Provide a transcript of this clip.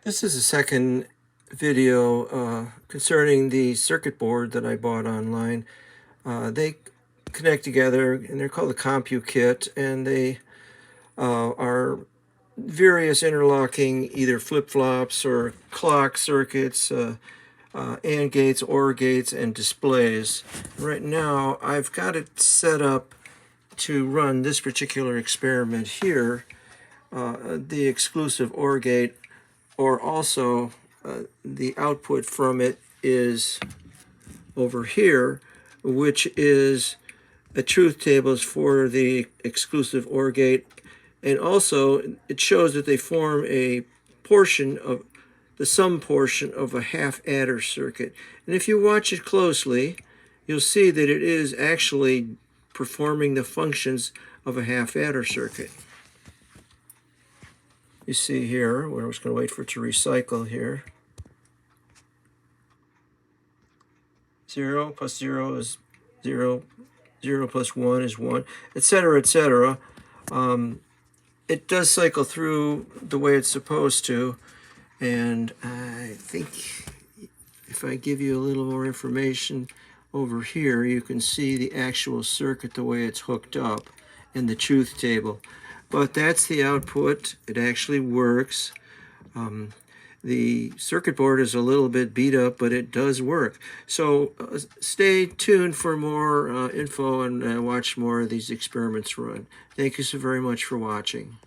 This is a second video concerning the circuit board that I bought online. They connect together and they're called the CompuKit, and they are various interlocking either flip-flops or clock circuits, AND gates, OR gates, and displays. Right now I've got it set up to run this particular experiment here, the exclusive OR gate, or also the output from it is over here, which is a truth tables for the exclusive OR gate, and also it shows that they form a portion of the sum portion of a half adder circuit. And if you watch it closely, you'll see that it is actually performing the functions of a half adder circuit. You see here, we're just going to wait for it to recycle here. 0 plus 0 is 0, 0 plus 1 is 1, etc., etc. It does cycle through the way it's supposed to, and I think if I give you a little more information over here, you can see the actual circuit, the way it's hooked up, in the truth table. But that's the output. It actually works. The circuit board is a little bit beat up, but it does work. So stay tuned for more info and watch more of these experiments run. Thank you so very much for watching.